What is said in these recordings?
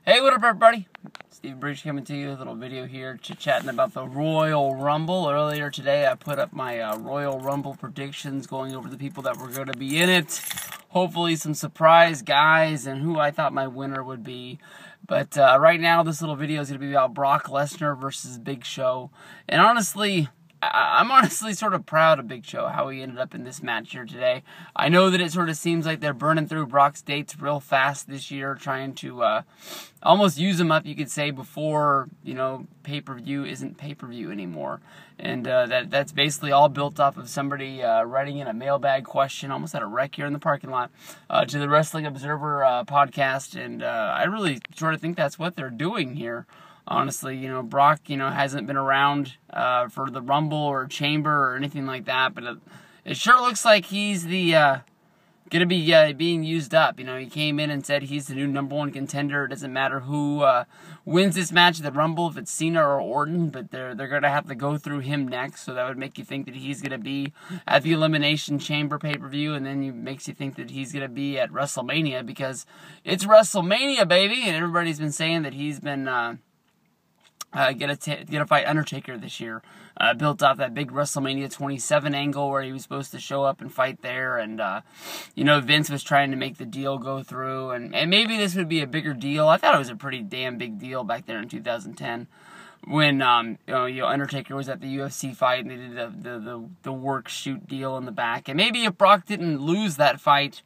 Hey, what up, everybody? Steve Breach coming to you with a little video here, chit-chatting about the Royal Rumble. Earlier today, I put up my Royal Rumble predictions, going over the people that were going to be in it. Hopefully some surprise guys and who I thought my winner would be. But right now, this little video is going to be about Brock Lesnar versus Big Show. And honestly, I'm honestly sort of proud of Big Show, how he ended up in this match here today. I know that it sort of seems like they're burning through Brock's dates real fast this year, trying to almost use him up, you could say, before, you know, pay-per-view isn't pay-per-view anymore. And that's basically all built off of somebody writing in a mailbag question, almost had a wreck here in the parking lot, to the Wrestling Observer podcast. And I really sort of think that's what they're doing here. Honestly, you know, Brock, you know, hasn't been around for the Rumble or Chamber or anything like that, but it sure looks like he's the going to be being used up. You know, he came in and said he's the new #1 contender. It doesn't matter who wins this match at the Rumble, if it's Cena or Orton, but they're going to have to go through him next, so that would make you think that he's going to be at the Elimination Chamber pay-per-view, and then it makes you think that he's going to be at WrestleMania, because it's WrestleMania, baby, and everybody's been saying that he's been get a fight Undertaker this year. Built off that big WrestleMania 27 angle where he was supposed to show up and fight there, and you know, Vince was trying to make the deal go through, and maybe this would be a bigger deal. I thought it was a pretty damn big deal back there in 2010 when you know, Undertaker was at the UFC fight and they did the work shoot deal in the back. And maybe if Brock didn't lose that fight,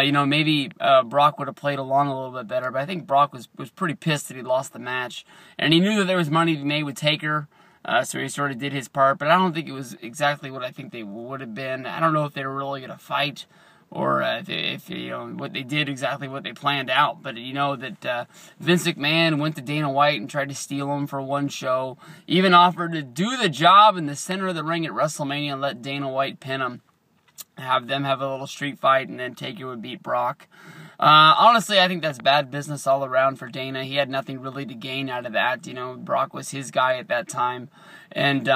you know, maybe Brock would have played along a little bit better, but I think Brock was pretty pissed that he lost the match, and he knew that there was money to be made with Taker, so he sort of did his part, but I don't think it was exactly what I think they would have been. I don't know if they were really going to fight, or if you know, what they did exactly what they planned out, but you know that Vince McMahon went to Dana White and tried to steal him for one show, even offered to do the job in the center of the ring at WrestleMania and let Dana White pin him, have them have a little street fight, and then Taker would beat Brock. Honestly, I think that's bad business all around for Dana. He had nothing really to gain out of that. You know, Brock was his guy at that time. And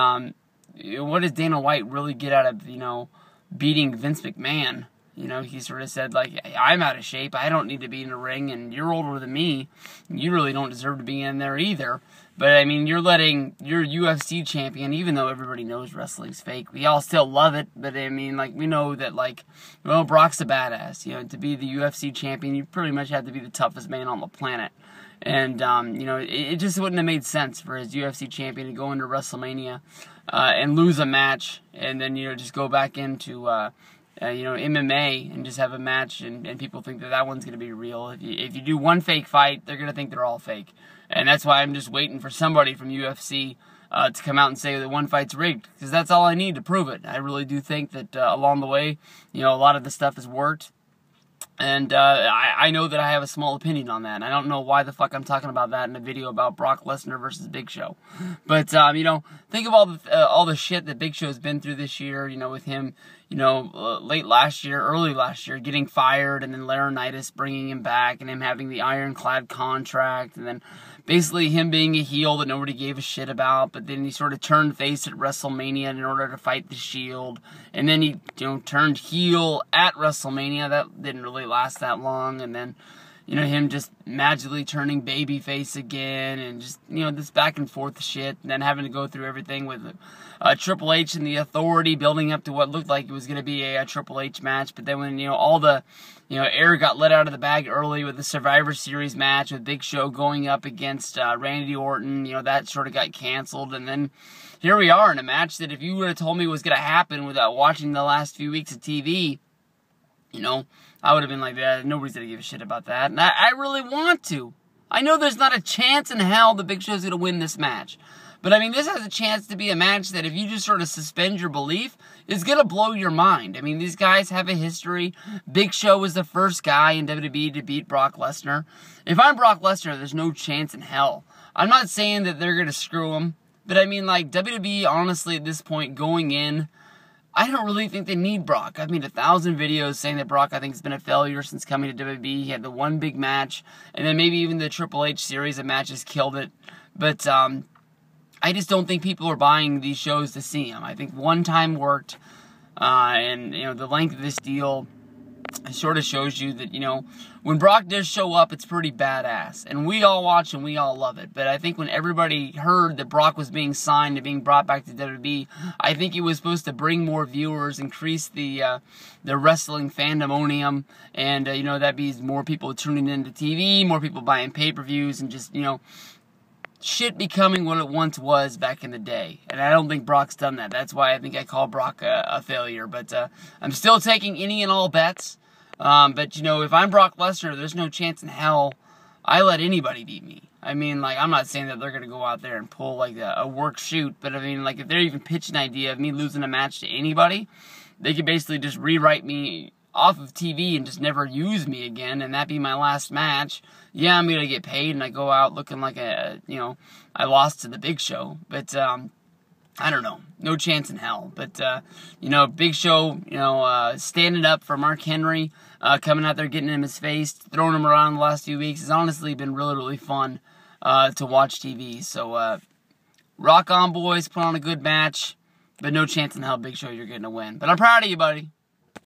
what does Dana White really get out of, you know, beating Vince McMahon? You know, he sort of said, like, I'm out of shape. I don't need to be in the ring, and you're older than me. You really don't deserve to be in there either. But, I mean, you're letting your UFC champion, even though everybody knows wrestling's fake, we all still love it. But, I mean, like, we know that, like, well, Brock's a badass. You know, to be the UFC champion, you pretty much have to be the toughest man on the planet. And, you know, it just wouldn't have made sense for his UFC champion to go into WrestleMania and lose a match and then, you know, just go back into you know, MMA and just have a match, and people think that that one's going to be real. If you do one fake fight, they're going to think they're all fake. And that's why I'm just waiting for somebody from UFC to come out and say that one fight's rigged, because that's all I need to prove it. I really do think that along the way, you know, a lot of the stuff has worked. And I know that I have a small opinion on that. And I don't know why the fuck I'm talking about that in a video about Brock Lesnar versus Big Show. But, you know, think of all the shit that Big Show's been through this year, you know, with him, you know, late last year, early last year, getting fired, and then Laurinaitis bringing him back, and him having the ironclad contract, and then basically him being a heel that nobody gave a shit about, but then he sort of turned face at WrestleMania in order to fight the Shield, and then he, you know, turned heel at WrestleMania. That didn't really last that long, and then, you know, him just magically turning babyface again, and just, you know, this back and forth shit, and then having to go through everything with Triple H and the Authority, building up to what looked like it was going to be a Triple H match, but then when, you know, all the, you know, air got let out of the bag early with the Survivor Series match with Big Show going up against Randy Orton, you know, that sort of got canceled, and then here we are in a match that if you would have told me was going to happen without watching the last few weeks of TV, you know, I would have been like, nobody's going to give a shit about that. And I really want to. I know there's not a chance in hell the Big Show's going to win this match. But, I mean, this has a chance to be a match that if you just sort of suspend your belief, is going to blow your mind. I mean, these guys have a history. Big Show was the first guy in WWE to beat Brock Lesnar. If I'm Brock Lesnar, there's no chance in hell. I'm not saying that they're going to screw him. But, I mean, like, WWE, honestly, at this point, going in, I don't really think they need Brock. I've made 1,000 videos saying that Brock, I think, has been a failure since coming to WWE. He had the one big match, and then maybe even the Triple H series of matches killed it. But I just don't think people are buying these shows to see him. I think one time worked, and, you know, the length of this deal it sort of shows you that, you know, when Brock does show up, it's pretty badass. And we all watch and we all love it. But I think when everybody heard that Brock was being signed and being brought back to WWE, I think he was supposed to bring more viewers, increase the wrestling fandomonium, and, you know, that means more people tuning into TV, more people buying pay-per-views, and just, you know, shit becoming what it once was back in the day. And I don't think Brock's done that. That's why I think I call Brock a failure. But I'm still taking any and all bets. But, you know, if I'm Brock Lesnar, there's no chance in hell I let anybody beat me. I mean, like, I'm not saying that they're going to go out there and pull, like, a work shoot. But, I mean, like, if they're even pitching an idea of me losing a match to anybody, they could basically just rewrite me off of TV and just never use me again, and that be my last match. Yeah, I'm going to get paid, and I go out looking like you know, I lost to the Big Show. But, I don't know. No chance in hell. But, you know, Big Show, you know, standing up for Mark Henry, coming out there, getting in his face, throwing him around the last few weeks has honestly been really, really fun to watch TV. So, rock on, boys. Put on a good match. But no chance in hell, Big Show, you're getting a win. But I'm proud of you, buddy.